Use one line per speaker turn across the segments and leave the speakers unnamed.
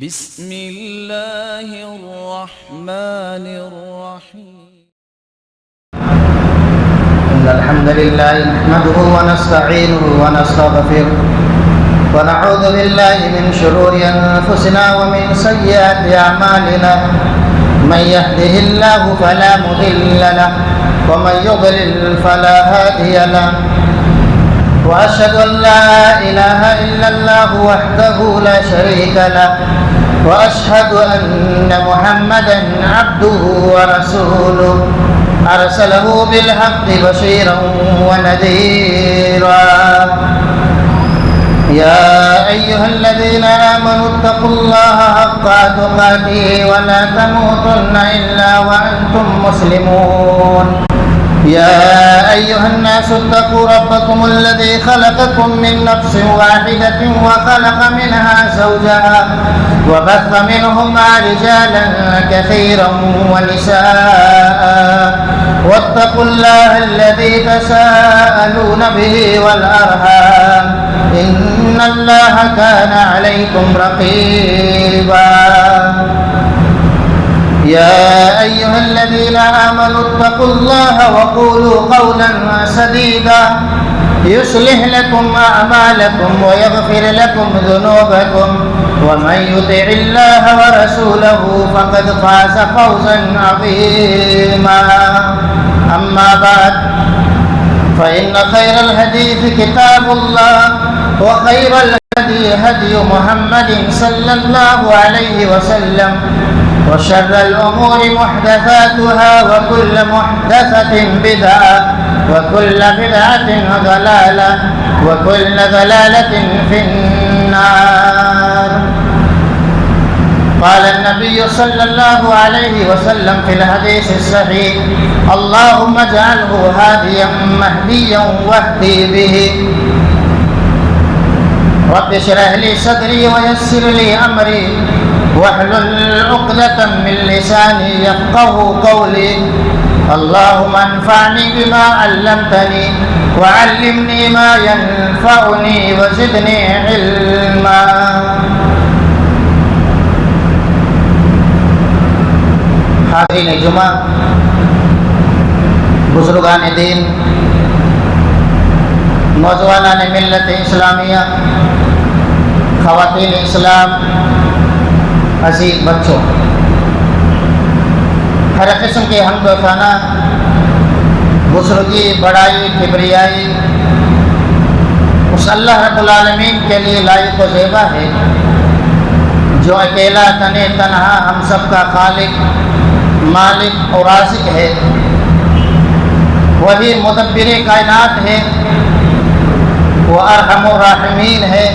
بسم اللہ الرحمن الرحیم
إن الحمد لله نحمده ونستعينه ونستغفره ونعوذ بالله من شرور أنفسنا ومن سيئات أعمالنا من يهده الله فلا مضل له ومن يضلل فلا هادي له وأشهد أن لا إله إلا الله وحده لا شريك له وأشهد أن محمدا عبده ورسوله أرسله بالحق بشيرا ونذيرا يا أيها الذين آمنوا اتقوا الله حق تقاته ولا تموتن إلا وأنتم مسلمون يا أيها الناس اتقوا ربكم الذي خلقكم من نفس واحدة وخلق منها زوجها وبث منهما رجالا كثيرا ونساء واتقوا الله الذي تساءلون به والأرحام إن الله كان عليكم رقيبا يا أيها الذين آمنوا اتقوا الله وقولوا قولا سديدا يصلح لكم أعمالكم ويغفر لكم ذنوبكم ومن يطع الله ورسوله فقد فاز فوزا عظيما أما بعد فإن خير الحديث كتاب الله وخير الهدي هدي محمد صلى الله عليه وسلم وشر الأمور محدثاتها وكل محدثة بدعة وكل بدعة ضلالة وكل ضلالة في النار. قال النبي صلى الله عليه وسلم في الحديث الصحيح اللهم اجعله هاديا مهديا واهدي به. رب اشرح لي صدري ويسر لي أمري واحلل عقدة من لساني يفقه قولي. اللهم انفعني بما علمتني وعلمني ما ينفعني وزدني علما. حاضرین جمعہ، بزرگان دین، نوجوانان ملت اسلامیہ، خواتین اسلام، عزیز بچوں، ہر قسم کے حمد و ثنا، بزرگی، بڑائی، کبریائی اس اللہ رب العالمین کے لیے لائق و زیبا ہے جو اکیلا تنے تنہا ہم سب کا خالق، مالک اور رازق ہے. وہی مدبر کائنات ہے، وہ ارحم الراحمین ہے،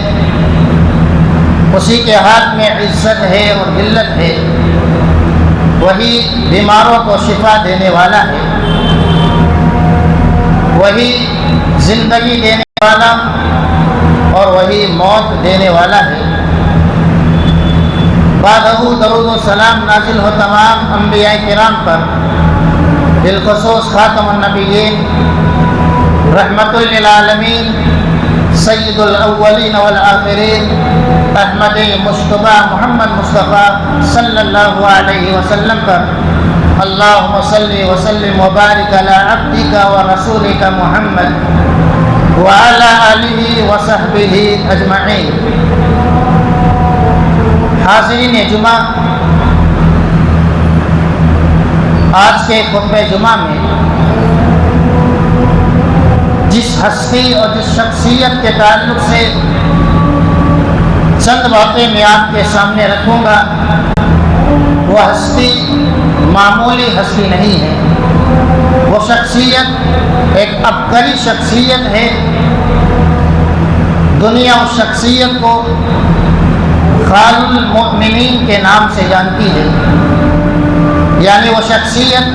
اسی کے ہاتھ میں عزت ہے اور ذلت ہے. وہی بیماروں کو شفا دینے والا ہے، وہی زندگی دینے والا اور وہی موت دینے والا ہے. بعدہ درود و سلام نازل ہو تمام انبیاء کرام پر، بالخصوص خاتم النبیین، رحمت للعالمین، سید الاولین والآخرین، احمد مصطفیٰ محمد مصطفیٰ صلی اللہ علیہ وسلم پر. اللہم صلی وسلم وبارک علی عبدک ورسولک محمد وعلی آلہ وصحبہ اجمعین. حاضرین جمعہ، آج کے خطبہ جمعہ میں جس ہستی اور جس شخصیت کے تعلق سے چند باتیں میں آپ کے سامنے رکھوں گا، وہ ہستی معمولی ہستی نہیں ہے. وہ شخصیت ایک عبقری شخصیت ہے. دنیا اس شخصیت کو خال المؤمنین کے نام سے جانتی ہے، یعنی وہ شخصیت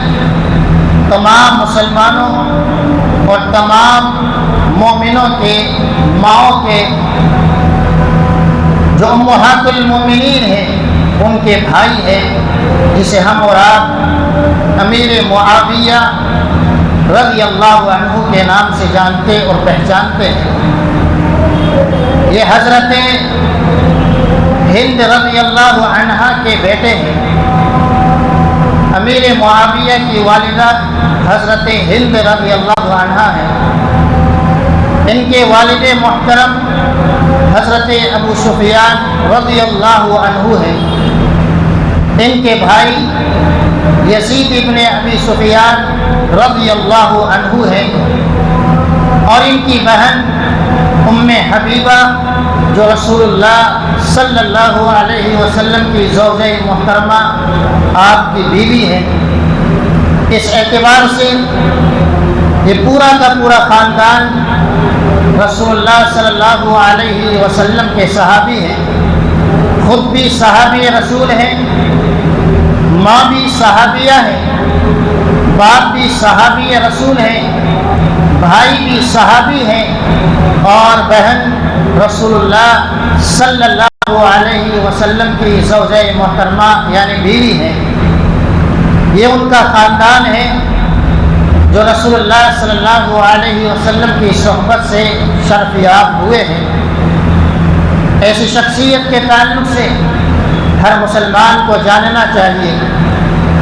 تمام مسلمانوں اور تمام مومنوں کے ماؤں کے جو امہات المومنین ہیں ان کے بھائی ہے، جسے ہم اور آپ امیر معاویہ رضی اللہ عنہ کے نام سے جانتے اور پہچانتے ہیں. یہ حضرت ہند رضی اللہ عنہا کے بیٹے ہیں۔ امیر معاویہ کی والدہ حضرت ہند رضی اللہ عنہا ہیں۔ ان کے والد محترم حضرت ابو سفیان رضی اللہ عنہ ہیں۔ ان کے بھائی یزید ابن ابی سفیان رضی اللہ عنہ ہیں، اور ان کی بہن ام حبیبہ جو رسول اللہ صلی اللہ علیہ وسلم کی زوجہ محترمہ آپ کی بیوی ہے۔ اس اعتبار سے یہ پورا کا پورا خاندان رسول اللہ صلی اللہ علیہ وسلم کے صحابی ہیں۔ خود بھی صحابی رسول ہیں، ماں بھی صحابیہ ہے، باپ بھی صحابی رسول ہیں، بھائی بھی صحابی ہیں، اور بہن رسول اللہ صلی اللہ علیہ وسلم کی زوجہ محترمہ یعنی بیوی ہے۔ یہ ان کا خاندان ہے جو رسول اللہ صلی اللہ علیہ وسلم کی صحبت سے شرفیاب ہوئے ہیں۔ ایسی شخصیت کے تعلق سے ہر مسلمان کو جاننا چاہیے،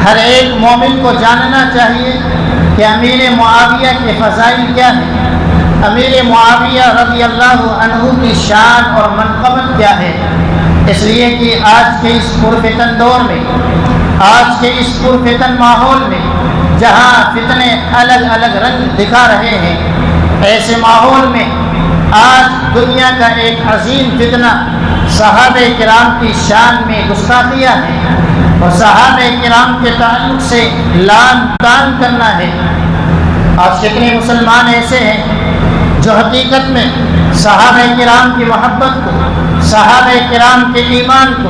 ہر ایک مومن کو جاننا چاہیے کہ امیر معاویہ کے فضائل کیا ہیں، امیر معاویہ رضی اللہ عنہ کی شان اور منقبت کیا ہے۔ اس لیے کہ آج کے اس پرفتن دور میں، آج کے اس پرفتن ماحول میں جہاں فتنے الگ الگ رنگ دکھا رہے ہیں، ایسے ماحول میں آج دنیا کا ایک عظیم فتنہ صحابہ کرام کی شان میں گستاخیاں ہے اور صحابہ کرام کے تعلق سے لعن طعن کرنا ہے۔ آج کتنے مسلمان ایسے ہیں جو حقیقت میں صحابہ کرام کی محبت کو، صحابہ کرام کے ایمان کو،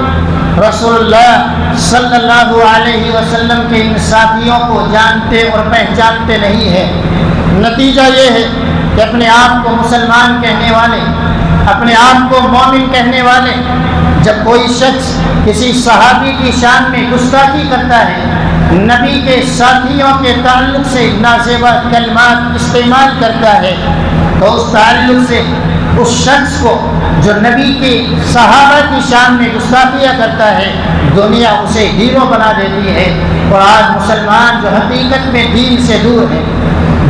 رسول اللہ صلی اللہ علیہ وسلم کے ان ساتھیوں کو جانتے اور پہچانتے نہیں ہیں۔ نتیجہ یہ ہے کہ اپنے آپ کو مسلمان کہنے والے، اپنے آپ کو مومن کہنے والے، جب کوئی شخص کسی صحابی کی شان میں گستاخی کرتا ہے، نبی کے ساتھیوں کے تعلق سے نازیبا کلمات استعمال کرتا ہے، تو اس تعلق سے اس شخص کو جو نبی کے صحابہ کی شان میں گستاخیاں کرتا ہے، دنیا اسے ہیرو بنا دیتی ہے۔ اور آج مسلمان جو حقیقت میں دین سے دور ہے،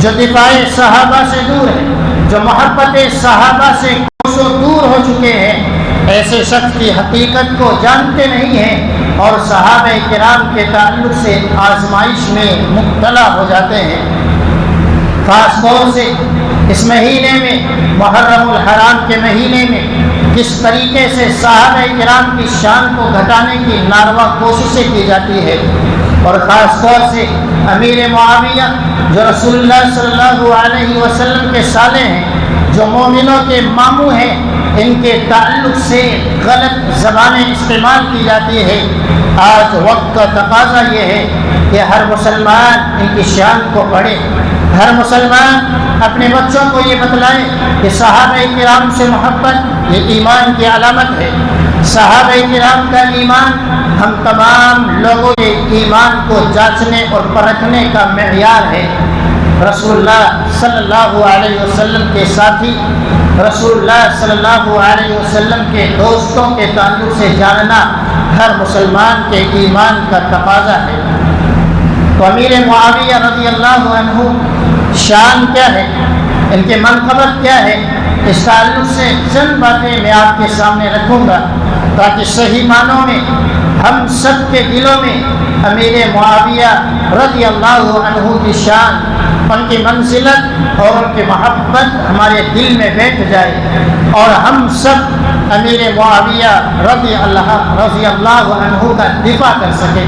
جو دفاع صحابہ سے دور ہے، جو محبت صحابہ سے کوسوں دور ہو چکے ہیں، ایسے شخص کی حقیقت کو جانتے نہیں ہیں اور صحابہ کرام کے تعلق سے آزمائش میں مبتلا ہو جاتے ہیں۔ خاص طور سے اس مہینے میں، محرم الحرام کے مہینے میں، کس طریقے سے صحابہ کرام کی شان کو گھٹانے کی ناروا کوششیں کی جاتی ہے، اور خاص طور سے امیر معاویہ جو رسول اللہ صلی اللہ علیہ وسلم کے سالے ہیں، جو مومنوں کے ماموں ہیں، ان کے تعلق سے غلط زبانیں استعمال کی جاتی ہے۔ آج وقت کا تقاضا یہ ہے کہ ہر مسلمان ان کی شان کو پڑھے، ہر مسلمان اپنے بچوں کو یہ بتلائے کہ صحابہ کرام سے محبت یہ ایمان کی علامت ہے۔ صحابہ کرام کا ایمان ہم تمام لوگوں کے ایمان کو جانچنے اور پرکھنے کا معیار ہے۔ رسول اللہ صلی اللہ علیہ وسلم کے ساتھی، رسول اللہ صلی اللہ علیہ وسلم کے دوستوں کے تعلق سے جاننا ہر مسلمان کے ایمان کا تقاضا ہے۔ تو امیر معاویہ رضی اللہ عنہ شان کیا ہے، ان کے منقبت کیا ہے، اس تعلق سے چند باتیں میں آپ کے سامنے رکھوں گا تاکہ صحیح معنوں میں ہم سب کے دلوں میں امیر معاویہ رضی اللہ عنہ کی شان، ان کی منزلت اور ان کی محبت ہمارے دل میں بیٹھ جائے اور ہم سب امیر معاویہ رضی اللہ عنہ کا دفاع کر سکیں۔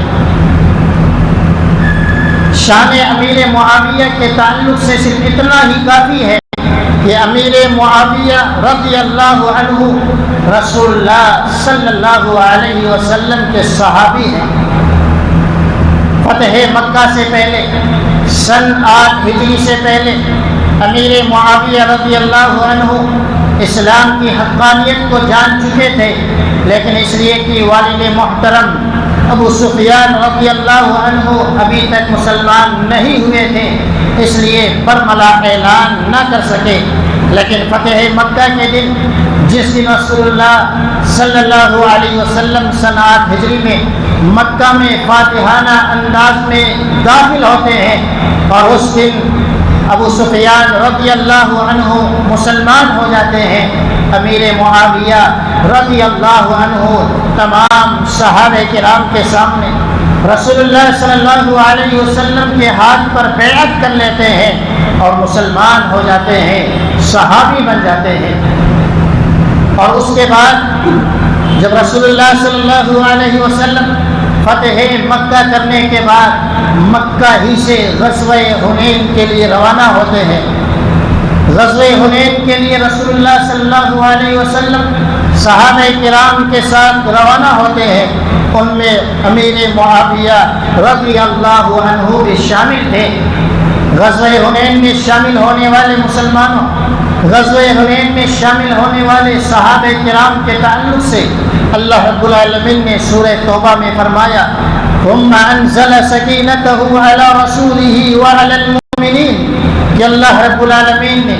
شان امیر معاویہ کے تعلق سے صرف اتنا ہی کافی ہے کہ امیر معاویہ رضی اللہ عنہ رسول اللہ صلی اللہ علیہ وسلم کے صحابی ہیں۔ فتح مکہ سے پہلے، سن 8 ہجری سے پہلے، امیر معاویہ رضی اللہ عنہ اسلام کی حقانیت کو جان چکے تھے، لیکن اس لیے کہ والد محترم ابو سفیان رضی اللہ عنہ ابھی تک مسلمان نہیں ہوئے تھے، اس لیے برملا اعلان نہ کر سکے، لیکن فتح مکہ کے دن جس دن رسول اللہ صلی اللہ علیہ وسلم سن 8 ہجری میں مکہ میں فاتحانہ انداز میں داخل ہوتے ہیں اور اس دن ابو سفیان رضی اللہ عنہ مسلمان ہو جاتے ہیں، امیر معاویہ رضی اللہ عنہ تمام صحابہ کرام کے سامنے رسول اللہ صلی اللہ علیہ وسلم کے ہاتھ پر بیعت کر لیتے ہیں اور مسلمان ہو جاتے ہیں، صحابی بن جاتے ہیں۔ اور اس کے بعد جب رسول اللہ صلی اللہ علیہ وسلم فتح مکہ کرنے کے بعد مکہ ہی سے غزوہ حنین کے لیے روانہ ہوتے ہیں۔ غزوہ حنین کے لیے رسول اللہ صلی اللہ علیہ وسلم صحابہ کرام کے ساتھ روانہ ہوتے ہیں، ان میں امیر معاویہ رضی اللہ عنہ بھی شامل تھے۔ غزوہ حنین میں شامل ہونے والے مسلمانوں، غزوہ حنین میں شامل ہونے والے صحابہ کرام کے تعلق سے اللہ رب العالمین نے سورہ توبہ میں فرمایا ثم انزل سکینتہ علی رسولہ وعلی المؤمنین، کہ اللہ رب العالمین نے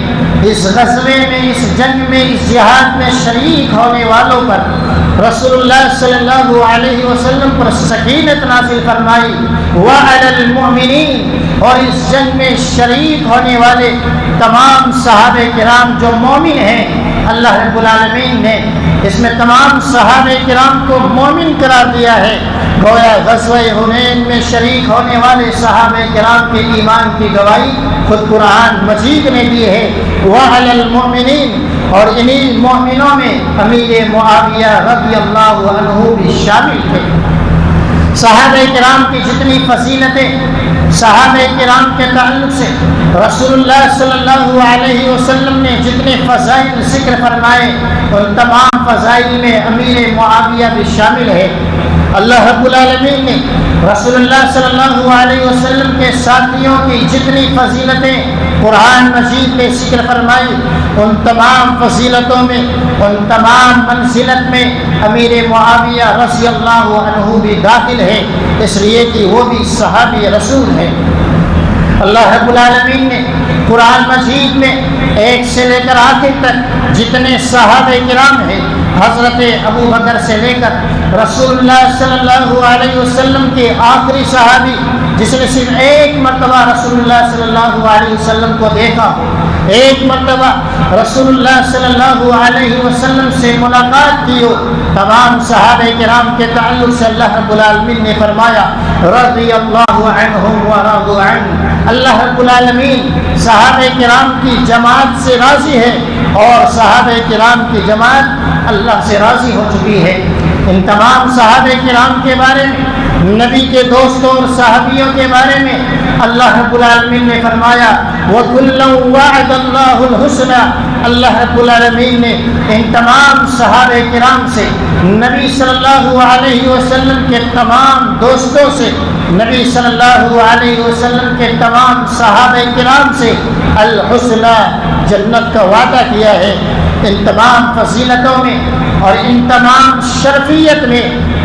اس غزوے میں، اس جنگ میں، اس جہاد میں شریک ہونے والوں پر رسول اللہ صلی اللہ علیہ وسلم پر سکینت نازل فرمائی، وعلی المؤمنین، اور اس جنگ میں شریک ہونے والے تمام صحابہ کرام جو مومن ہیں، اللہ رب العالمین نے اس میں تمام صحابہ کرام کو مومن قرار دیا ہے۔ گویا غزوہ حنین میں شریک ہونے والے صحابہ کرام کے ایمان کی گواہی خود قرآن مجید نے دی ہے، وعلی المؤمنین، اور انہی مومنوں میں امیر معاویہ رضی اللہ عنہ بھی شامل تھے۔ صحابہ کرام کی جتنی فضیلتیں صحابہ کرام کے تعلق سے رسول اللہ صلی اللہ علیہ وسلم نے جتنے فضائل ذکر فرمائے، ان تمام فضائل میں امیر معاویہ بھی شامل ہے۔ اللہ رب العالمین نے رسول اللہ صلی اللہ علیہ وسلم کے ساتھیوں کی جتنی فضیلتیں قرآن مجید میں ذکر فرمائی، ان تمام فضیلتوں میں، ان تمام منزلت میں امیر معاویہ رضی اللہ عنہ بھی داخل ہے، اس لیے کہ وہ بھی صحابی رسول ہے۔ اللہ رب العالمین نے قرآن مجید میں 1 سے لے کر آخر تک جتنے صحابہ کرام ہیں، حضرت ابو بکر سے لے کر رسول اللہ صلی اللہ علیہ وسلم کے آخری صحابی جس نے صرف ایک مرتبہ رسول اللہ صلی اللہ علیہ وسلم کو دیکھا، ایک مرتبہ رسول اللہ صلی اللہ علیہ وسلم سے ملاقات کی ہو، تمام صحابہ کرام کے تعلق سے اللہ رب العالمین نے فرمایا رضی اللہ عنہم ورضوا عنہ، اللہ رب العالمین صحابہ کرام کی جماعت سے راضی ہے اور صحابہ کرام کی جماعت اللہ سے راضی ہو چکی ہے۔ ان تمام صحابہ کرام کے بارے میں، نبی کے دوستوں اور صحابیوں کے بارے میں اللہ رب العالمین نے فرمایا وَكُلًّا وَعَدَ اللَّهُ الْحُسْنَى، اللہ رب العالمین نے ان تمام صحابہ کرام سے، نبی صلی اللہ علیہ وسلم کے تمام دوستوں سے، نبی صلی اللہ علیہ وسلم کے تمام صحابہ کرام سے الحسنى، جنت کا وعدہ کیا ہے۔ ان تمام فضیلتوں میں اور ان تمام شرفیت میں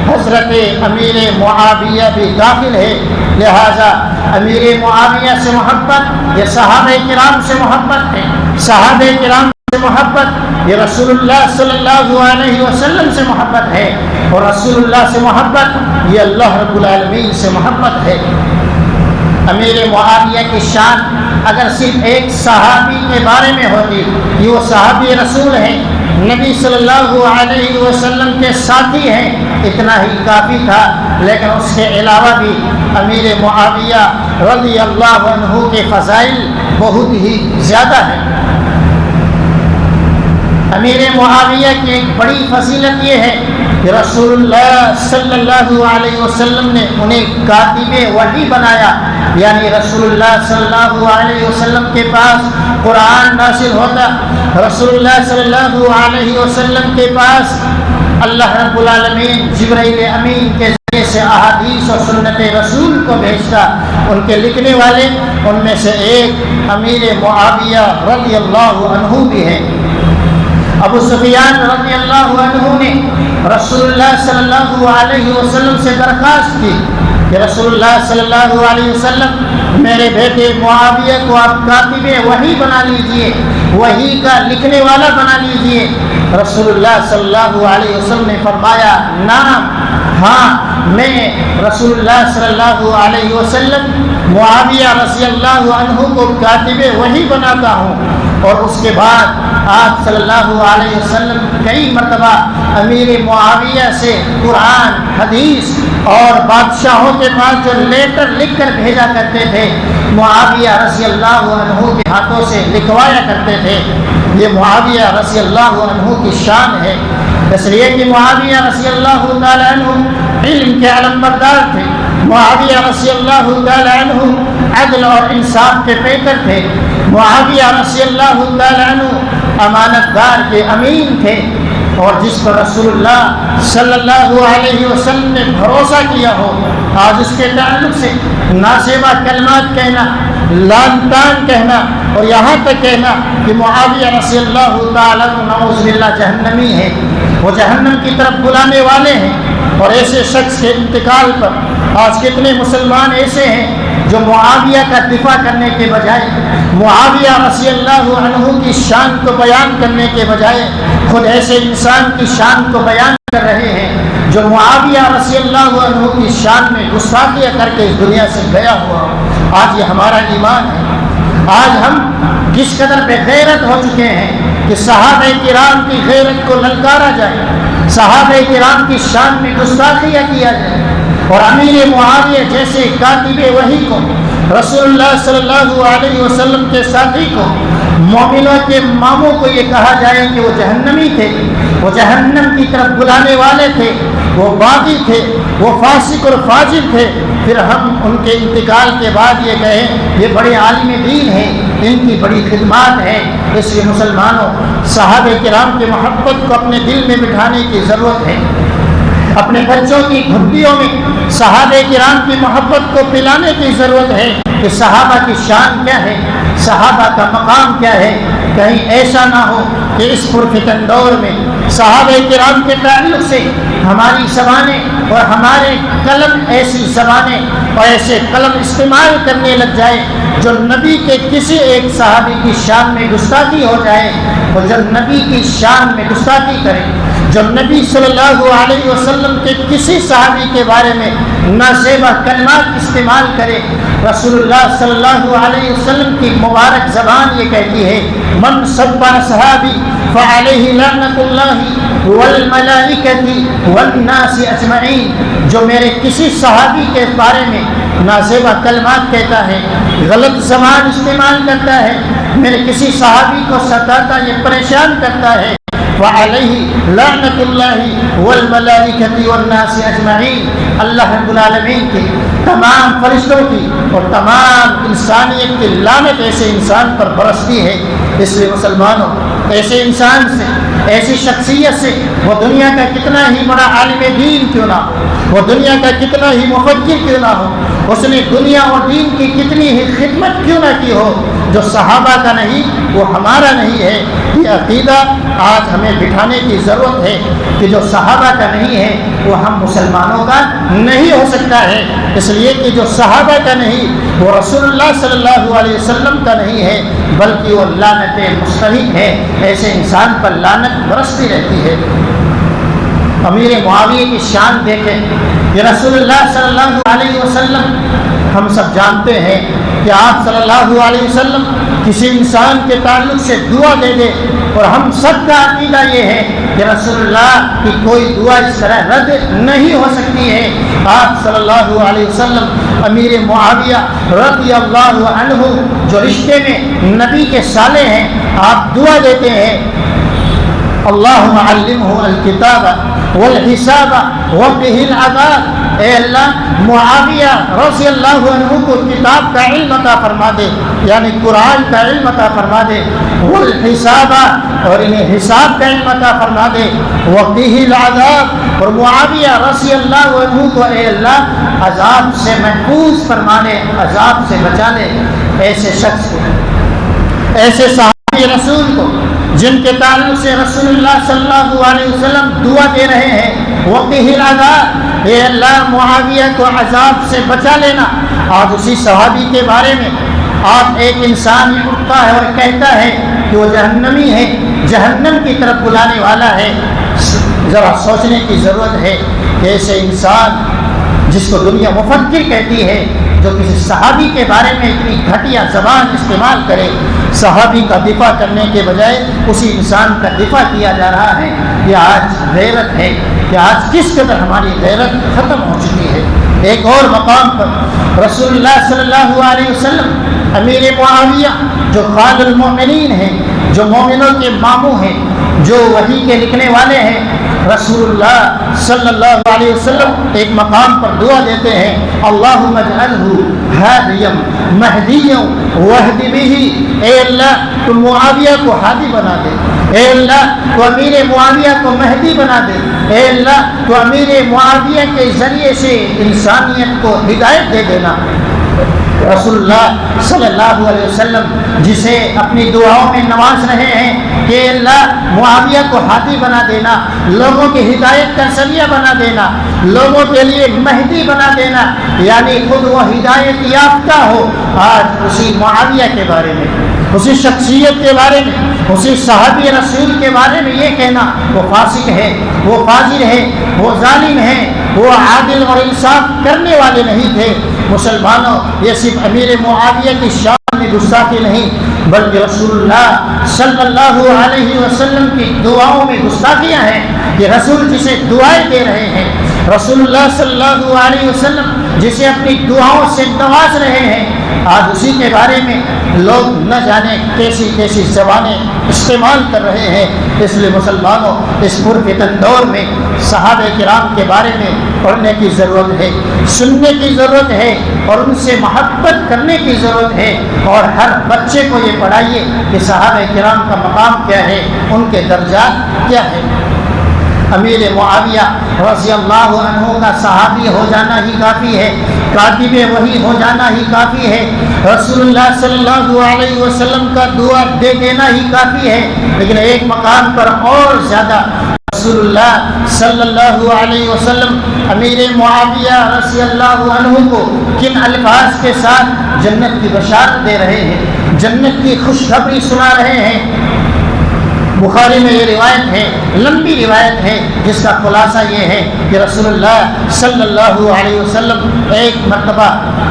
حضرت امیر معاویہ بھی داخل ہے، لہذا امیر معاویہ سے محبت یہ صحابہ کرام سے محبت ہے، صحابہ کرام سے محبت یہ رسول اللہ صلی اللہ علیہ وسلم سے محبت ہے، اور رسول اللہ سے محبت یہ اللہ رب العالمین سے محبت ہے۔ امیر معاویہ کی شان اگر صرف ایک صحابی کے بارے میں ہوتی، یہ وہ صحابی رسول ہیں، نبی صلی اللہ علیہ وسلم کے ساتھی ہیں، اتنا ہی کافی تھا، لیکن اس کے علاوہ بھی امیر معاویہ رضی اللہ عنہ کے فضائل بہت ہی زیادہ ہیں۔ امیر معاویہ کی ایک بڑی فضیلت یہ ہے کہ رسول اللہ صلی اللہ علیہ وسلم نے انہیں کاتب وحی بنایا، یعنی رسول اللہ صلی اللہ علیہ وسلم کے پاس قرآن نازل ہوتا، رسول اللہ صلی اللہ علیہ وسلم کے پاس اللہ رب العالمین جبرائیل امین کے ذریعے سے احادیث اور سنت رسول کو بھیجتا، ان کے لکھنے والے ان میں سے ایک امیر معاویہ رضی اللہ عنہ بھی ہے۔ ابو سفیان رضی اللہ عنہ نے رسول اللہ صلی اللہ علیہ وسلم سے درخواست کی کہ رسول اللہ صلی اللہ علیہ وسلم میرے بیٹے معاویہ کو آپ کاتب وحی بنا لیجئے، وحی کا لکھنے والا بنا لیجئے۔ رسول اللہ صلی اللہ علیہ وسلم نے فرمایا نعم، ہاں میں رسول اللہ صلی اللہ علیہ وسلم معاویہ رضی اللہ عنہ کو کاتب وحی بناتا ہوں۔ اور اس کے بعد آپ صلی اللہ علیہ وسلم کئی مرتبہ امیر معاویہ سے قرآن، حدیث اور بادشاہوں کے پاس جو لیٹر لکھ کر بھیجا کرتے تھے معاویہ رضی اللہ عنہ کے ہاتھوں سے لکھوایا کرتے تھے۔ یہ معاویہ رضی اللہ عنہ کی شان ہے، اس لیے کہ معاویہ رضی اللہ تعالی عنہ علم کے علمبردار تھے، معاویہ رضی اللہ تعالی عنہ عدل اور انصاف کے پیکر تھے، معاویہ رضی اللہ تعالی عنہ امانت دار کے امین تھے، اور جس پر رسول اللہ صلی اللہ علیہ وسلم نے بھروسہ کیا ہو، آج اس کے تعلق سے ناسیبہ کلمات کہنا، لعن طعن کہنا، اور یہاں تک کہنا کہ معاویہ رضی اللہ تعالی عنہ نعوذ باللہ جہنمی ہے، وہ جہنم کی طرف بلانے والے ہیں۔ اور ایسے شخص کے انتقال پر آج کتنے مسلمان ایسے ہیں جو معاویہ کا دفاع کرنے کے بجائے، معاویہ رضی اللہ عنہ کی شان کو بیان کرنے کے بجائے خود ایسے انسان کی شان کو بیان کر رہے ہیں جو معاویہ رضی اللہ عنہ کی شان میں گستاخیاں کر کے اس دنیا سے گیا ہوا۔ آج یہ ہمارا ایمان ہے۔ آج ہم کس قدر بے غیرت ہو چکے ہیں کہ صحابہ کرام کی غیرت کو للکارا جائے، صحابہ کرام کی شان میں گستاخیاں کیا جائے، اور امیر معاویہ جیسے کاتب وحی کو، رسول اللہ صلی اللہ علیہ وسلم کے ساتھی کو، مومنوں کے ماموں کو یہ کہا جائے کہ وہ جہنمی تھے، وہ جہنم کی طرف بلانے والے تھے، وہ باغی تھے، وہ فاسق اور فاجر تھے، پھر ہم ان کے انتقال کے بعد یہ کہیں یہ بڑے عالم دین ہیں، ان کی بڑی خدمات ہیں۔ اس لیے مسلمانوں، صحابہ کرام کی محبت کو اپنے دل میں بٹھانے کی ضرورت ہے، اپنے بچوں کی گھٹیوں میں صحابہ کرام کی محبت کو پلانے کی ضرورت ہے کہ صحابہ کی شان کیا ہے، صحابہ کا مقام کیا ہے۔ کہیں ایسا نہ ہو کہ اس پرفتن دور میں صحابہ کرام کے تعلق سے ہماری زبانیں اور ہمارے قلم ایسی زبانیں اور ایسے قلم استعمال کرنے لگ جائے جو نبی کے کسی ایک صحابی کی شان میں گستاخی ہو جائے، اور جو نبی کی شان میں گستاخی کرے، جو نبی صلی اللہ علیہ وسلم کے کسی صحابی کے بارے میں نازیبہ کلمات استعمال کرے۔ رسول اللہ صلی اللہ علیہ وسلم کی مبارک زبان یہ کہتی ہے من سب صحابی فعلیہ لعنت اللہ والملائکۃ والناس اجمعین، جو میرے کسی صحابی کے بارے میں نازیبہ کلمات کہتا ہے، غلط زبان استعمال کرتا ہے، میرے کسی صحابی کو ستاتا یا پریشان کرتا ہے، وعلیہ لعنت اللہ والملائکۃ والناس اجمعین، اللہ رب العالمین کی تمام فرشتوں کی اور تمام انسانیت کی لعنت ایسے انسان پر برستی ہے۔ اس لیے مسلمانوں، ایسے انسان سے، ایسی شخصیت سے، وہ دنیا کا کتنا ہی بڑا عالم دین کیوں نہ ہو، وہ دنیا کا کتنا ہی مفکر کیوں نہ ہو، اس نے دنیا اور دین کی کتنی ہی خدمت کیوں نہ کی ہو، جو صحابہ کا نہیں وہ ہمارا نہیں ہے۔ یہ عقیدہ آج ہمیں بٹھانے کی ضرورت ہے کہ جو صحابہ کا نہیں ہے وہ ہم مسلمانوں کا نہیں ہو سکتا ہے، اس لیے کہ جو صحابہ کا نہیں وہ رسول اللہ صلی اللہ علیہ وسلم کا نہیں ہے، بلکہ وہ لعنت مستحق ہے، ایسے انسان پر لعنت برستی رہتی ہے۔ امیر معاویہ کی شان دیکھیں کہ رسول اللہ صلی اللہ علیہ وسلم، ہم سب جانتے ہیں کہ آپ صلی اللہ علیہ وسلم کسی انسان کے تعلق سے دعا دے دے، اور ہم سب کا عقیدہ یہ ہے کہ رسول اللہ کی کوئی دعا اس طرح رد نہیں ہو سکتی ہے۔ آپ صلی اللہ علیہ وسلم امیر معاویہ رضی اللہ عنہ جو رشتے میں نبی کے سالے ہیں، آپ دعا دیتے ہیں اللہم علمہ الکتاب والحساب وقہ العذاب، اے اللہ معاویہ رضی اللہ عنہ کو کتاب کا علم عطا فرما دے، یعنی قرآن کا علم عطا فرما دے، والحساب اور انہیں حساب کا علم عطا فرما دے، وقہ العذاب اور معاویہ رضی اللہ عنہ کو اے اللہ عذاب سے محفوظ فرما دے، عذاب سے بچا دے۔ ایسے شخص کو، ایسے صحابی رسول کو جن کے تعلق سے رسول اللہ صلی اللہ علیہ وسلم دعا دے رہے ہیں، وقہ العذاب، اے اللہ معاویہ کو عذاب سے بچا لینا۔ آج اسی صحابی کے بارے میں آج ایک انسان اٹھتا ہے اور کہتا ہے کہ وہ جہنمی ہے، جہنم کی طرف بلانے والا ہے۔ ذرا سوچنے کی ضرورت ہے کہ ایسے انسان جس کو دنیا مفکر کہتی ہے، جو کسی صحابی کے بارے میں اتنی گھٹیا زبان استعمال کرے، صحابی کا دفاع کرنے کے بجائے اسی انسان کا دفاع کیا جا رہا ہے۔ یہ آج غیرت ہے کہ آج کس قدر ہماری غیرت ختم ہو چکی ہے۔ ایک اور مقام پر رسول اللہ صلی اللہ علیہ وسلم امیر معاویہ جو خال المؤمنین ہیں، جو مومنوں کے ماموں ہیں، جو وحی کے لکھنے والے ہیں، رسول اللہ صلی اللہ علیہ وسلم ایک مقام پر دعا دیتے ہیں، اللہم اجعلہ ہادیا مہدیا واہد بہ، اے اللہ تو معاویہ کو ہادی بنا دے، اے اللہ تو امیر معاویہ کو مہدی بنا دے، اے اللہ تو امیر معاویہ کے ذریعے سے انسانیت کو ہدایت دے دینا۔ رسول اللہ صلی اللہ علیہ وسلم جسے اپنی دعاؤں میں نواز رہے ہیں کہ اللہ معاویہ کو ہادی بنا دینا، لوگوں کی ہدایت کا ذریعہ بنا دینا، لوگوں کے لیے مہدی بنا دینا، یعنی خود وہ ہدایت یافتہ ہو۔ آج اسی معاویہ کے بارے میں، اسی شخصیت کے بارے میں، اسی صحابی رسول کے بارے میں یہ کہنا وہ فاسق ہے، وہ فاجر ہے، وہ ظالم ہے، وہ عادل اور انصاف کرنے والے نہیں تھے۔ مسلمانوں، یہ صرف امیر معاویہ کی شان میں گستاخی نہیں بلکہ رسول اللہ صلی اللہ علیہ وسلم کی دعاؤں میں گستاخیاں ہیں کہ رسول جسے دعائیں دے رہے ہیں، رسول اللہ صلی اللہ علیہ وسلم جسے اپنی دعاؤں سے نواز رہے ہیں، آج اسی کے بارے میں لوگ نہ جانے کیسی کیسی زبانیں استعمال کر رہے ہیں۔ اس لیے مسلمانوں، اس پرفتن دور میں صحابہ کرام کے بارے میں پڑھنے کی ضرورت ہے، سننے کی ضرورت ہے اور ان سے محبت کرنے کی ضرورت ہے، اور ہر بچے کو یہ پڑھائیے کہ صحابہ کرام کا مقام کیا ہے، ان کے درجات کیا ہے۔ امیر معاویہ رضی اللہ عنہ کا صحابی ہو جانا ہی کافی ہے، کاتب وحی ہو جانا ہی کافی ہے، رسول اللہ صلی اللہ علیہ وسلم کا دعا دے دینا ہی کافی ہے، لیکن ایک مقام پر اور زیادہ رسول اللہ صلی اللہ علیہ وسلم امیر معاویہ رضی اللہ عنہ کو کن الفاظ کے ساتھ جنت کی بشارت دے رہے ہیں، جنت کی خوشخبری سنا رہے ہیں۔ بخاری میں یہ روایت ہے، لمبی روایت ہے، جس کا خلاصہ یہ ہے کہ رسول اللہ صلی اللہ علیہ وسلم ایک مرتبہ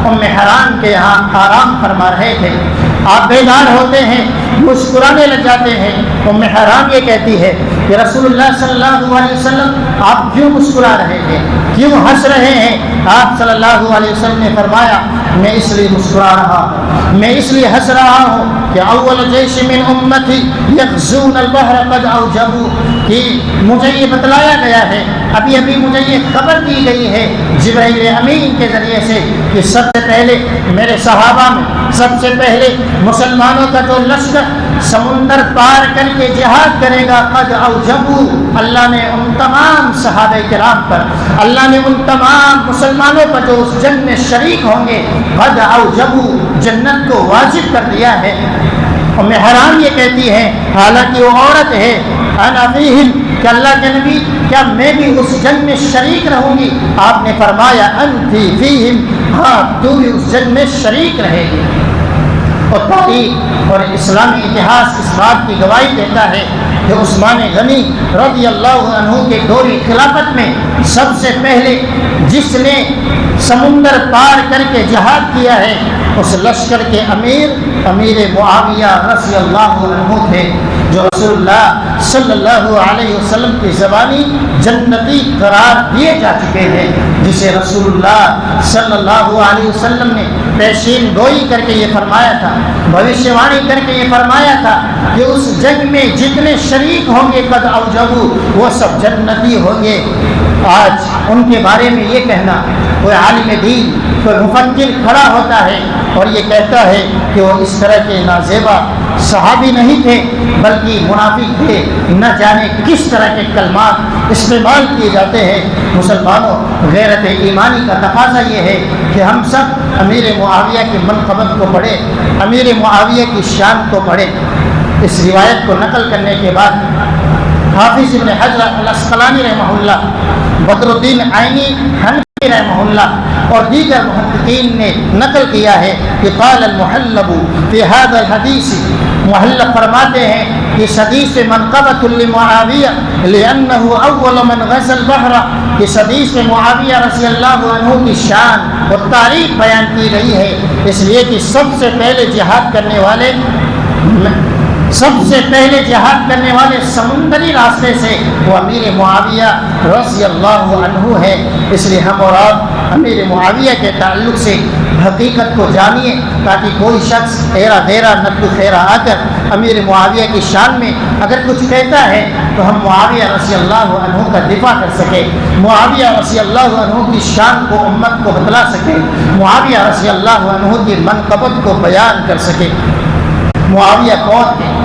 ام حرام کے یہاں آرام فرما رہے تھے۔ آپ بیدار ہوتے ہیں، مسکرانے لگ جاتے ہیں۔ ام حرام یہ کہتی ہے کہ رسول اللہ صلی اللہ علیہ وسلم آپ کیوں مسکرا رہے ہیں، کیوں ہنس رہے ہیں؟ آپ صلی اللہ علیہ وسلم نے فرمایا، میں اس لیے مسکرا رہا ہوں، میں اس لیے ہنس رہا ہوں کہ اول جیش من امتی یغزون البحر قد اوجبوا، کہ مجھے یہ بتلایا گیا ہے، ابھی ابھی مجھے یہ خبر دی گئی ہے جبرائیل امین کے ذریعے سے کہ سب سے پہلے میرے صحابہ میں سب سے پہلے مسلمانوں کا جو لشکر سمندر پار کر کے جہاد کرے گا، قد اوجبوا، اللہ نے ان تمام صحابہ کرام پر، اللہ نے ان تمام مسلمانوں پر جو اس جنگ میں شریک ہوں گے، قد اوجبوا، جنت کو واجب کر دیا ہے۔ ام حرام یہ کہتی ہے، حالانکہ وہ عورت ہے، انا فیہم، کہ اللہ کے نبی کیا میں بھی اس جنگ میں شریک رہوں گی؟ آپ نے فرمایا انتی فیہم، ہاں تو بھی اس جنگ میں شریک رہے گی۔ اور تاریخ اور اسلامی اتہاس اس بات کی گواہی دیتا ہے کہ عثمان غنی رضی اللہ عنہ کے دور خلافت میں سب سے پہلے جس نے سمندر پار کر کے جہاد کیا ہے، اس لشکر کے امیر معاویہ رضی اللہ عنہ تھے، جو رسول اللہ صلی اللہ علیہ وسلم کی زبانی جنتی قرار دیے جا چکے ہیں، جسے رسول اللہ صلی اللہ علیہ وسلم نے پیشین گوئی کر کے یہ فرمایا تھا، بھوشیہ وانی کر کے یہ فرمایا تھا کہ اس جنگ میں جتنے شریک ہوں گے قد اوجبوا، وہ سب جنتی ہوں گے۔ آج ان کے بارے میں یہ کہنا، کوئی عالم دین، کوئی مفکر کھڑا ہوتا ہے اور یہ کہتا ہے کہ وہ اس طرح کے نازیبا صحابی نہیں تھے بلکہ منافق تھے، نہ جانے کس طرح کے کلمات استعمال کیے جاتے ہیں۔ مسلمانوں، غیرت ایمانی کا تقاضا یہ ہے کہ ہم سب امیر معاویہ کی منقبت کو پڑھیں، امیر معاویہ کی شان کو پڑھیں۔ اس روایت کو نقل کرنے کے بعد حافظ ابن حجر الاسقلانی رحمہ اللہ، بدر الدین عینی حنفی رحمہ اللہ اور دیگر محققین نے نقل کیا ہے کہ قال المحلب فی هذا الحدیث، محلب فرماتے ہیں کہ اس حدیث میں منقبۃ لمعاویہ لأنه اول من غزا البحر، اس حدیث میں معاویہ رضی اللہ عنہ کی شان اور تاریخ بیان کی گئی ہے، اس لیے کہ سب سے پہلے جہاد کرنے والے سمندری راستے سے وہ امیر معاویہ رضی اللہ عنہ ہے۔ اس لیے ہم اور آپ امیر معاویہ کے تعلق سے حقیقت کو جانیے، تاکہ کوئی شخص ایرا دیرا نقد خیرہ آ کر امیر معاویہ کی شان میں اگر کچھ کہتا ہے تو ہم معاویہ رضی اللہ عنہ کا دفاع کر سکے، معاویہ رضی اللہ عنہ کی شان کو امت کو بتلا سکے، معاویہ رضی اللہ عنہ کی منقبت کو بیان کر سکے۔ معاویہ کون ہے؟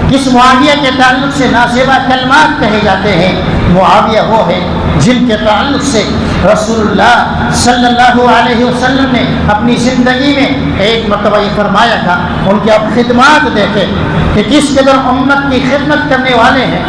کس معاویہ کے تعلق سے نازیبہ کلمات کہے جاتے ہیں؟ معاویہ وہ ہے جن کے تعلق سے رسول اللہ صلی اللہ علیہ وسلم نے اپنی زندگی میں ایک مرتبہ یہ فرمایا تھا، ان کی اب خدمات دیکھیں کہ کس قدر امت کی خدمت کرنے والے ہیں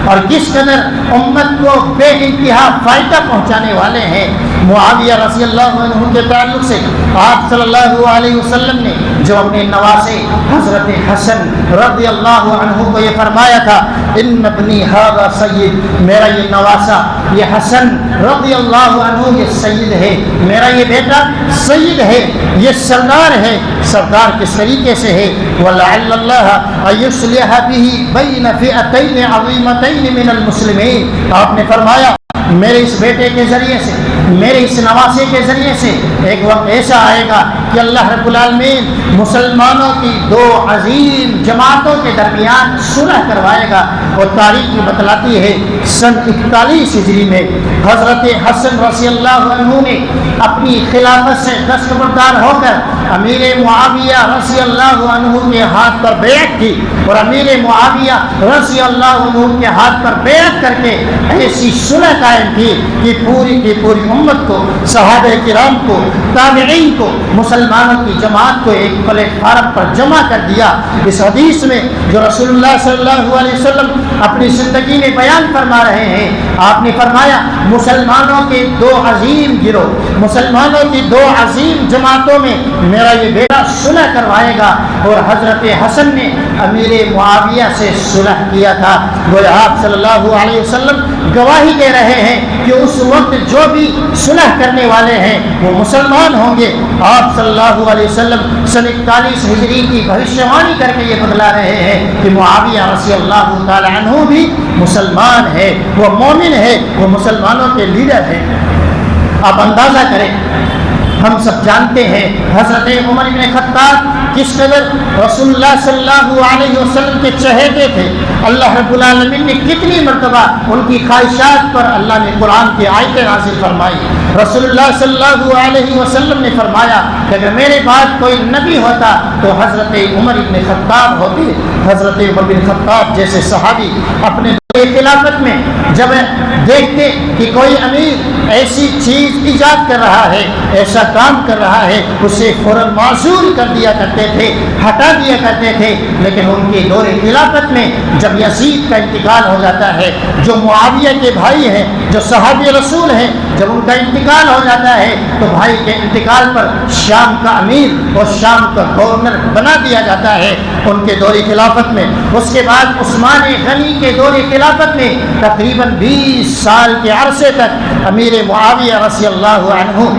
اور کس قدر امت کو بے انتہا فائدہ پہنچانے والے ہیں۔ معاویہ رضی اللہ عنہ کے تعلق سے آپ صلی اللہ علیہ وسلم نے جو اپنے نواسے حضرت حسن رضی اللہ عنہ کو یہ فرمایا تھا، ان ابنی ھذا سید، میرا یہ نواسا یہ حسن رضی اللہ عنہ یہ سید ہے، میرا یہ بیٹا سید ہے، یہ سردار ہے۔ سردار کس طریقے سے ہے؟ وَلَعَلَّ اللَّهَ أَن يُصْلِحَ بِهِ بَيْنَ فِئَتَيْنِ عَظِيمَتَيْنِ مِنَ الْمُسْلِمِينَ، آپ نے فرمایا میرے اس بیٹے کے ذریعے سے، میرے اس نواسے کے ذریعے سے ایک وقت ایسا آئے گا کہ اللہ رب العالمین مسلمانوں کی دو عظیم جماعتوں کے درمیان صلح کروائے گا۔ اور تاریخ میں بتلاتی ہے سن 41 ہجری میں حضرت حسن رضی اللہ عنہ نے اپنی خلافت سے دستبردار ہو کر امیر معاویہ رضی اللہ عنہ کے ہاتھ پر بیعت کی، اور امیر معاویہ رضی اللہ عنہ کے ہاتھ پر بیعت کر کے ایسی صلح قائم کی کہ پوری کی پوری امت کو، صحابہ کرام کو، تابعین کو، مسلمانوں کی جماعت کو ایک پلیٹ فارم پر جمع کر دیا۔ اس حدیث میں جو رسول اللہ صلی اللہ علیہ وسلم اپنی زندگی میں بیان فرما رہے ہیں، آپ نے فرمایا مسلمانوں کے دو عظیم گروہ، مسلمانوں کی دو عظیم جماعتوں میں میرا یہ بیٹا صلح کروائے گا۔ اور حضرت حسن نے امیر معاویہ سے صلح کیا تھا۔ گویا آپ صلی اللہ علیہ وسلم گواہی دے رہے ہیں کہ اس وقت جو بھی صلح کرنے والے ہیں وہ مسلمان ہوں گے۔ آپ صلی اللہ علیہ وسلم سن 41 ہجری کی بھوشیوانی کر کے یہ بتلا رہے ہیں کہ معاویہ رضی اللہ تعالی عنہ بھی مسلمان ہے، وہ مومن ہے، وہ مسلمانوں کے لیڈر ہے۔ آپ اندازہ کریں، ہم سب جانتے ہیں حضرت عمر بن خطاب کس قدر رسول اللہ صلی اللہ علیہ وسلم کے چہیتے تھے۔ اللہ رب العالمین نے کتنی مرتبہ ان کی خواہشات پر اللہ نے قرآن کی آیتیں نازل فرمائی۔ رسول اللہ صلی اللہ علیہ وسلم نے فرمایا کہ اگر میرے بعد کوئی نبی ہوتا تو حضرت عمر بن خطاب ہوتے۔ حضرت عمر بن خطاب جیسے صحابی اپنے خلافت میں جب دیکھتے کہ کوئی امیر ایسی چیز ایجاد کر رہا ہے، ایسا کام کر رہا ہے، اسے فوراً معزول کر دیا کرتے تھے، ہٹا دیا کرتے تھے۔ لیکن ان کی دور خلافت میں جب یزید کا انتقال ہو جاتا ہے، جو معاویہ کے بھائی ہیں، جو صحابی رسول ہیں، جب ان کا انتقال ہو جاتا ہے تو بھائی کے انتقال پر شام کا امیر اور شام کا گورنر بنا دیا جاتا ہے ان کے دور خلافت میں۔ اس کے بعد عثمان غنی کے دور خلافت میں تقریباً 20 سال کے عرصے تک امیر معاویہ رضی اللہ عنہ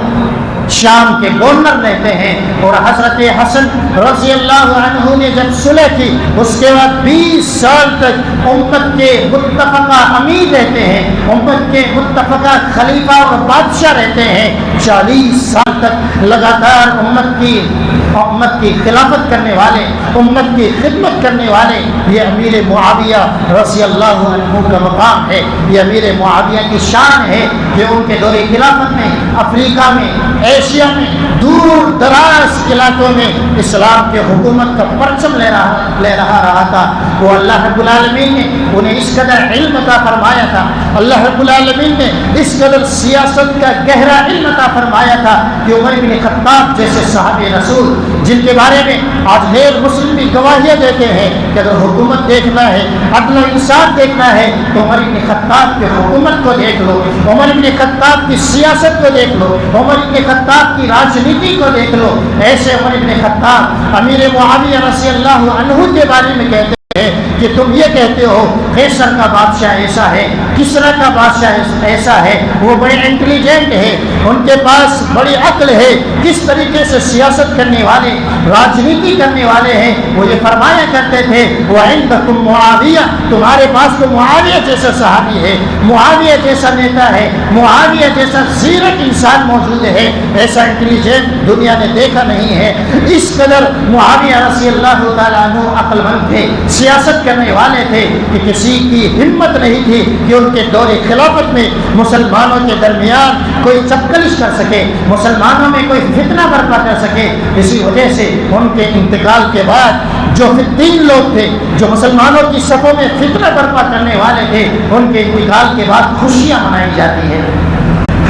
شام کے گورنر رہتے ہیں۔ اور حضرت حسن رضی اللہ عنہ نے جب صلح کی اس کے بعد 20 سال تک امت کے متفقہ امیر رہتے ہیں، امت کے متفقہ خلیفہ اور بادشاہ رہتے ہیں۔ 40 سال تک لگاتار امت کی خلافت کرنے والے، امت کی خدمت کرنے والے یہ امیر معاویہ رضی اللہ عنہ کا مقام ہے، یہ امیر معاویہ کی شان ہے کہ ان کے دور خلافت میں افریقہ میں، ایشیا میں، دور دراز علاقوں میں اسلام کے حکومت کا پرچم لے رہا تھا، وہ اللہ رب العالمین نے انہیں اس قدر علم عطا فرمایا تھا، اللہ رب العالمین نے اس قدر سیاست کا گہرا علم عطا فرمایا تھا کہ عمر بن خطاب جیسے صحابی رسول، جن کے بارے میں آج غیر مسلم بھی گواہیاں دیتے ہیں کہ اگر حکومت دیکھنا ہے، عدل و انصاف دیکھنا ہے تو عمر بن خطاب کی حکومت کو دیکھ لو، عمر بن خطاب کی سیاست کو دیکھ لو، عمر بن خطاب کی راجنیتی کو دیکھ لو۔ ایسے عمر بن خطاب امیر معاویہ رضی اللہ عنہ کے بارے میں کہتے ہیں کہ تم یہ کہتے ہو قیصر کا بادشاہ ایسا ہے، کسرا کا بادشاہ ایسا ہے، وہ بڑے انٹیلیجنٹ ہے، ان کے پاس بڑی عقل ہے، کس طریقے سے سیاست کرنے والے، راجنیتی کرنے والے ہیں۔ وہ یہ فرمایا کرتے تھے وَعِنْدَكُمْ مُعَاوِيَةٌ، تمہارے پاس تو معاویہ جیسا صحابی ہے، معاویہ جیسا نیتا ہے، معاویہ جیسا زیرک انسان موجود ہے، ایسا انٹیلیجنٹ دنیا نے دیکھا نہیں ہے۔ اس قدر معاویہ رضی اللہ تعالیٰ عنہ عقل مند تھے، سیاست کرنے والے تھے کہ کسی کی ہمت نہیں تھی کہ ان کے دور خلافت میں مسلمانوں کے درمیان کوئی چپکلش کر سکے، مسلمانوں میں کوئی فتنہ برپا کر سکے۔ اسی وجہ سے ان کے انتقال کے بعد جو فتین لوگ تھے، جو مسلمانوں کی صفوں میں فتنہ برپا کرنے والے تھے، ان کے انتقال کے بعد خوشیاں منائی جاتی ہیں۔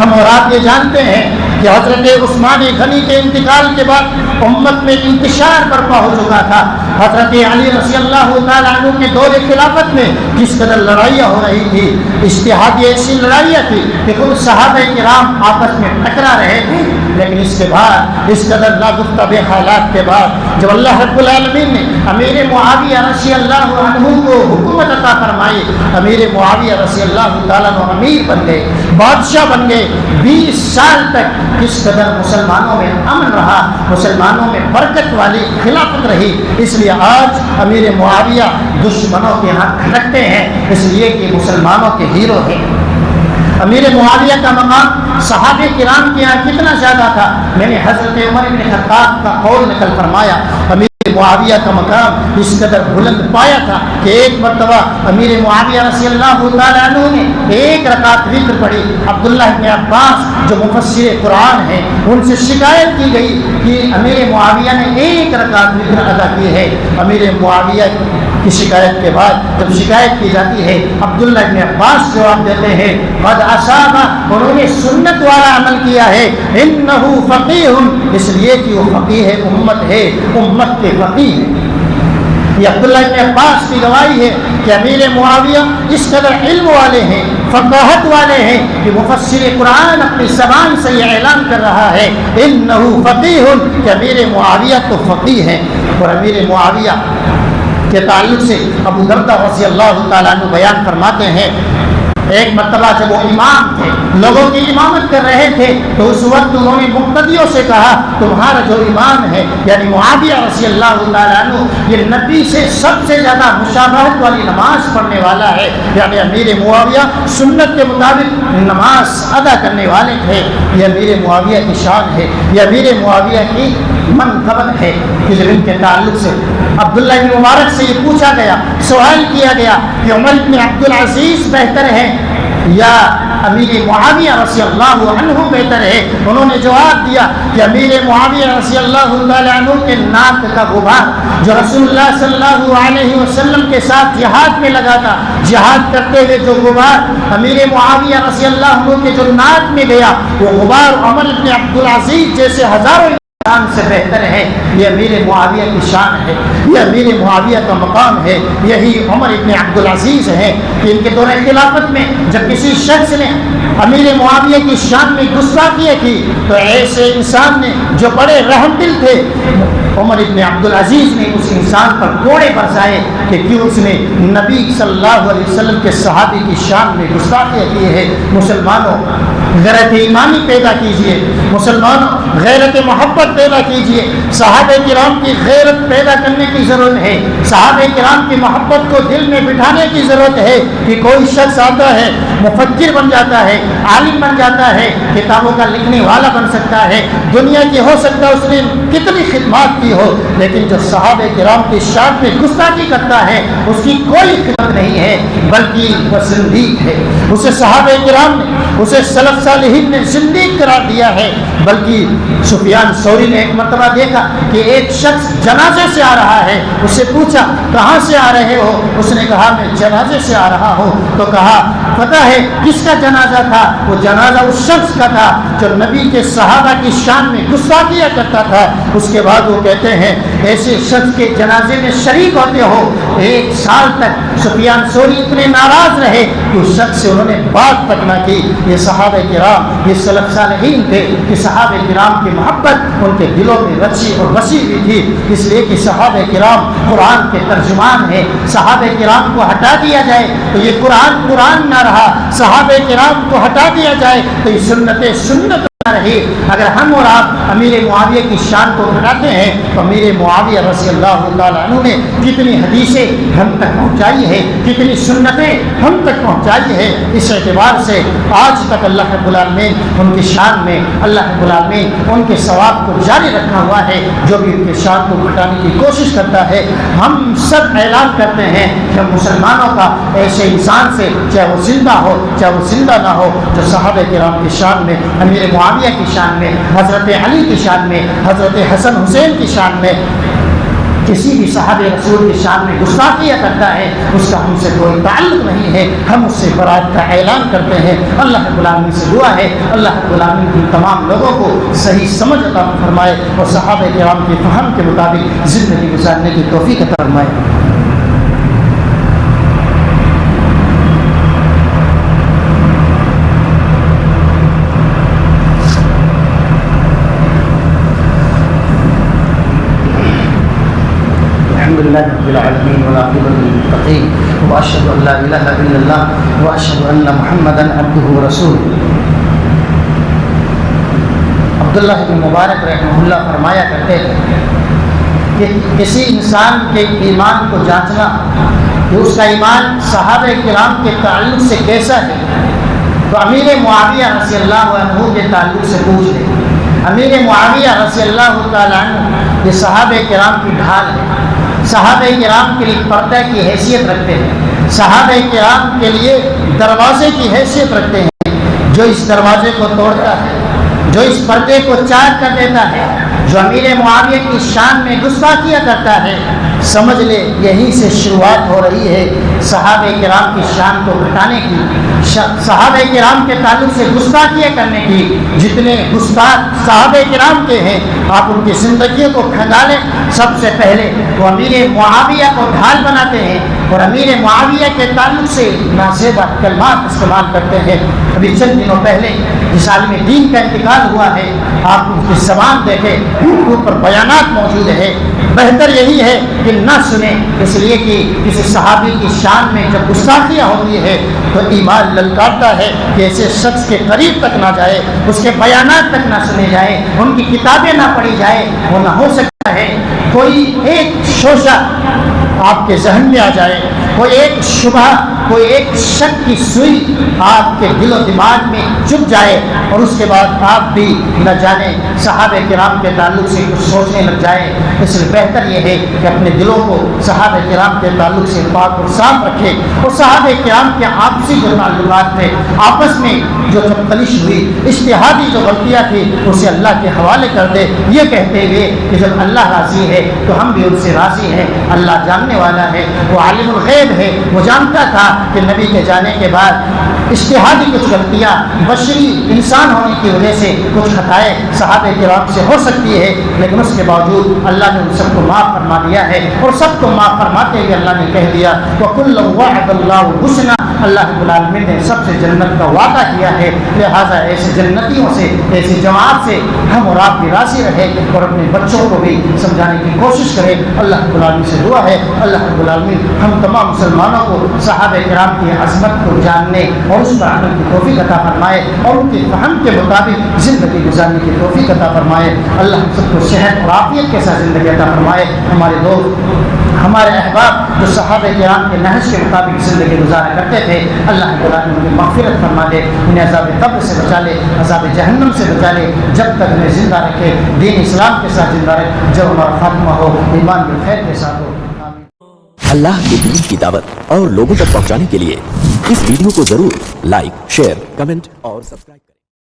ہم اور آپ یہ جانتے ہیں کہ حضرت عثمان غنی کے انتقال کے بعد امت میں انتشار برپا ہو چکا تھا۔ حضرت علی رضی اللہ تعالیٰ عنہ کے دور خلافت میں جس قدر لڑائیاں ہو رہی تھی، اجتہادی ایسی لڑائیاں تھی کہ خود صحابہ کرام آپس میں ٹکرا رہے تھے، لیکن اس کے بعد اس قدر ناگفتہ حالات کے بعد جب اللہ رب العالمین نے امیر معاویہ رضی اللہ عنہ کو حکومت عطا فرمائی، امیر معاویہ رضی اللہ تعالیٰ عنہ امیر بن گئے، بادشاہ بن گئے۔ 20 سال تک کس قدر مسلمانوں میں امن رہا، مسلمانوں میں برکت والی خلافت رہی۔ اس لیے آج امیر معاویہ دشمنوں کے ہاں کھٹکتے ہیں، اس لیے کہ مسلمانوں کے ہیرو ہیں۔ امیر معاویہ کا مقام صحابہ کرام کے یہاں کتنا زیادہ تھا، میں نے حضرت عمر بن خطاب کا قول نقل فرمایا، امیر معاویہ کا مقام اس قدر بلند پایا تھا کہ ایک مرتبہ امیر معاویہ رضی اللہ تعالیٰ عنہ نے ایک رکعت وتر پڑھی۔ عبداللہ بن عباس جو مفسر قرآن ہیں، ان سے شکایت کی گئی کہ امیر معاویہ نے ایک رکعت وتر ادا کی ہے۔ امیر معاویہ کی شکایت کے بعد جب شکایت کی جاتی ہے، عبداللہ بن عباس جواب دیتے ہیں قد اصاب، انہوں نے سنت والا عمل کیا ہے، انہ فقیہ، اس لیے کہ وہ فقیہ ہے، امت ہے، امت کے فقیہ ہے۔ یہ عبداللہ بن عباس کی گواہی ہے کہ امیر معاویہ اس قدر علم والے ہیں، فقاہت والے ہیں کہ مفسر قرآن اپنی زبان سے یہ اعلان کر رہا ہے انہ فقیہ، کہ امیر معاویہ تو فقیہ ہیں۔ اور امیر معاویہ کے تعلق سے ابو دردہ رضی اللہ تعالیٰ عنہ بیان فرماتے ہیں، ایک مرتبہ جب وہ امام تھے، لوگوں کی امامت کر رہے تھے، تو اس وقت انہوں نے مقتدیوں سے کہا تمہارا جو امام ہے یعنی معاویہ رضی اللہ تعالیٰ عنہ، یہ نبی سے سب سے زیادہ مشابہت والی نماز پڑھنے والا ہے، یعنی امیر معاویہ سنت کے مطابق نماز ادا کرنے والے تھے۔ یہ امیر معاویہ کی شان ہے، یہ امیر معاویہ کی منقبت ہے کہ جب ان کے تعلق سے عبداللہ بن مبارک سے یہ پوچھا گیا، سوال کیا گیا کہ عمر بن عبدالعزیز بہتر ہے یا امیر معاویہ رضی اللہ عنہ بہتر ہے، انہوں نے جواب دیا کہ امیر معاویہ رضی اللہ تعالیٰ عنہ کے ناک کا غبار جو رسول اللہ صلی اللہ علیہ وسلم کے ساتھ جہاد میں لگا تھا، جہاد کرتے ہوئے جو غبار امیر معاویہ رضی اللہ عنہ کے جو ناک میں گیا، وہ غبار عمر بن عبدالعزیز جیسے ہزاروں انسان سے بہتر ہے۔ یہ امیر معاویہ کی شان ہے، یہ امیر معاویہ کا مقام ہے، یہی عمر بن عبدالعزیز ہے کہ ان کے دور خلافت میں جب کسی شخص نے امیر معاویہ کی شان میں گستاخیاں کی تو ایسے انسان نے جو بڑے رحم دل تھے، عمر بن عبدالعزیز نے اس انسان پر کوڑے برسائے کہ کیوں اس نے نبی صلی اللہ علیہ وسلم کے صحابی کی شان میں گستاخیاں کی ہے۔ مسلمانوں غیرت ایمانی پیدا کیجئے، مسلمانوں غیرت محبت پیدا کیجیے. صحابہ کرام کی غیرت پیدا کرنے کی ضرورت ہے. صحابہ کرام کی محبت کو دل میں بٹھانے کی ضرورت ہے کہ کوئی شخص آتا ہے مفکر بن جاتا ہے, عالم بن جاتا ہے, کتابوں کا لکھنے والا بن سکتا ہے, دنیا کی ہو سکتا ہے اس نے کتنی خدمات کی ہو, لیکن جو صحابہ کرام کی شان میں گستاخی کرتا ہے اس کی کوئی خدمت نہیں ہے بلکہ وہ زندیق ہے. اسے صحابہ کرام نے, اسے سلف صالحین نے زندیق قرار دیا ہے. بلکہ سفیان ثوری نے ایک مرتبہ دیکھا کہ ایک شخص جنازے سے آ رہا ہے. اس سے پوچھا کہاں سے آ رہے ہو؟ اس نے کہا میں جنازے سے آ رہا ہوں. تو کہا پتہ ہے کس کا جنازہ تھا؟ وہ جنازہ اس شخص کا تھا جو نبی کے صحابہ کی شان میں گستاخیاں کرتا تھا. اس کے بعد وہ کہتے ہیں ایسے شخص کے جنازے میں شریک ہوتے ہو. 1 سال تک سفیان ثوری اتنے ناراض رہے کہ اس شخص سے انہوں نے بات تک نہ کی. یہ صحابہ کرام, یہ سلف صالحین تھے کہ صحابہ کرام کی محبت ان کے دلوں میں رچی اور وسیع ہوئی تھی. اس لیے کہ صحابہ کرام قرآن کے ترجمان ہیں. صحابہ کرام کو ہٹا دیا جائے تو یہ قرآن نہ رہا, صحابہ کرام کو ہٹا دیا جائے تو یہ سنت رہی. اگر ہم اور آپ امیر معاویہ کی شان کو گھٹاتے ہیں تو امیر معاویہ رضی اللہ تعالیٰ عنہ نے کتنی حدیثیں ہم تک پہنچائی ہے, کتنی سنتیں ہم تک پہنچائی ہے. اس اعتبار سے آج تک اللہ رب العالمین ان کی شان میں, اللہ رب العالمین ان کے ثواب کو جاری رکھا ہوا ہے. جو بھی ان کے شان کو گھٹانے کی کوشش کرتا ہے, ہم سب اعلان کرتے ہیں کہ ہم مسلمانوں کا ایسے انسان سے, چاہے وہ زندہ ہو چاہے وہ زندہ نہ ہو, جو صحابہ کرام کی شان میں, امیر معاویہ کی شان میں, حضرت علی کی شان میں, حضرت حسن حسین کی شان میں, کسی بھی صحابہ رسول کی شان میں گستاخیاں کرتا ہے اس کا ہم سے کوئی تعلق نہیں ہے. ہم اس سے برات کا اعلان کرتے ہیں. اللہ رب العالمین سے دعا ہے اللہ رب العالمین کی تمام لوگوں کو صحیح سمجھ عطا فرمائے اور صحابہ کرام کے فہم کے مطابق زندگی گزارنے کی توفیق عطا فرمائے. لله رب العالمين والعاقبة للمتقين وأشهد أن لا إله إلا الله وأشهد أن محمدا عبده ورسوله. عبداللہ بن مبارک رحمہ اللہ فرمایا کرتے تھے کہ کسی انسان کے ایمان کو جانچنا کہ اس کا ایمان صحابہ کرام کے تعلق سے کیسا ہے تو امیر معاویہ رضی اللہ عنہ کے تعلق سے پوچھ لیں. امیر معاویہ رضی اللہ تعالیٰ عنہ یہ صحابہ کرام کی ڈھال ہے, صحابہ کرام کے لیے پردہ کی حیثیت رکھتے ہیں, صحابہ کرام کے لیے دروازے کی حیثیت رکھتے ہیں. جو اس دروازے کو توڑتا ہے, جو اس پردے کو چار کر دیتا ہے, جو امیر معاویہ کی شان میں گستاخیاں کرتا ہے, سمجھ لے یہیں سے شروعات ہو رہی ہے صحابہ کرام کی شان کو گھٹانے کی, صحابہ کرام کے تعلق سے گستاخیاں کرنے کی. جتنے گستاخ صحابہ کرام کے ہیں آپ ان کی زندگیوں کو کھنگالیں. سب سے پہلے وہ امیر معاویہ کو ڈھال بناتے ہیں اور امیر معاویہ کے تعلق سے نازیبہ کلمات استعمال کرتے ہیں. ابھی چند دنوں پہلے جس عالم دین کا انتقال ہوا ہے آپ ان کی زبان دیکھیں, یوٹیوب پر بیانات موجود ہے. بہتر یہی ہے کہ نہ سنیں, اس لیے کہ کسی صحابی کی شان میں جب گستاخیاں ہوتی ہے تو ایمان للکارتا ہے کہ ایسے شخص کے قریب تک نہ جائے, اس کے بیانات تک نہ سنے جائے, ان کی کتابیں نہ پڑھی جائے. وہ نہ ہو سکتا ہے کوئی ایک شوشہ آپ کے ذہن میں آ جائے, کوئی ایک شبہ, کوئی ایک شک کی سوئی آپ کے دل و دماغ میں چپ جائے اور اس کے بعد آپ بھی نہ جانے صحابہ کرام کے تعلق سے کچھ سوچنے لگ جائیں. اس لیے بہتر یہ ہے کہ اپنے دلوں کو صحابہ کرام کے تعلق سے پاک اور صاف رکھیں. اور صحابہ کرام کے آپسی جو تعلقات تھے, آپس میں جو تلش ہوئی, اجتہادی جو غلطیاں تھی, اسے اللہ کے حوالے کر دے, یہ کہتے ہوئے کہ جب اللہ راضی ہے تو ہم بھی ان سے راضی ہیں. اللہ جاننے والا ہے, وہ عالم الغیب ہے, وہ جانتا تھا کہ نبی کے جانے کے بعد اجتہادی کچھ غلطیاں بشری انسان ہونے کی وجہ سے کچھ خطائیں صحابہ کرام سے ہو سکتی ہے, لیکن اس کے باوجود اللہ نے ان سب کو معاف فرما دیا ہے. اور سب کو معاف فرماتے ہوئے اللہ نے کہہ دیا وَكُلًّا وَعَدَ اللَّهُ الْحُسْنَىٰ اللہ رب العالمین نے سب سے جنت کا وعدہ کیا ہے، لہٰذا ایسے جنتیوں سے، ایسی جماعت سے ہم اور آپ بھی راضی رہے اور اپنے بچوں کو بھی سمجھانے کی کوشش کریں۔ اللہ رب العالمین سے دعا ہے اللہ رب العالمین ہم تمام مسلمانوں کو صحابہ کرام کی عظمت کو جاننے اور اس پر عمل کی توفیق عطا فرمائے اور ان کے فہم کے مطابق زندگی گزارنے کی توفیق عطا فرمائے۔ اللہ ہم سب کو صحت اور عافیت کے ساتھ زندگی عطا فرمائے۔ ہمارے دوست، ہمارے احباب جو صحابہ کرام کے نہج کے مطابق زندگی گزارا کرتے تھے، اللہ رب العالمین ان کی مغفرت فرما دے، انہیں عذاب قبر سے بچا لے، عذاب جہنم سے بچا لے، جب تک ہمیں زندہ رکھے، دین اسلام کے ساتھ زندہ رکھے، جب ہمارا خاتمہ ہو ایمان بالخیر کے ساتھ ہو۔
اللہ کے دین کی دعوت اور لوگوں تک پہنچانے کے لیے اس ویڈیو کو ضرور لائک، شیئر، کمنٹ اور سبسکرائب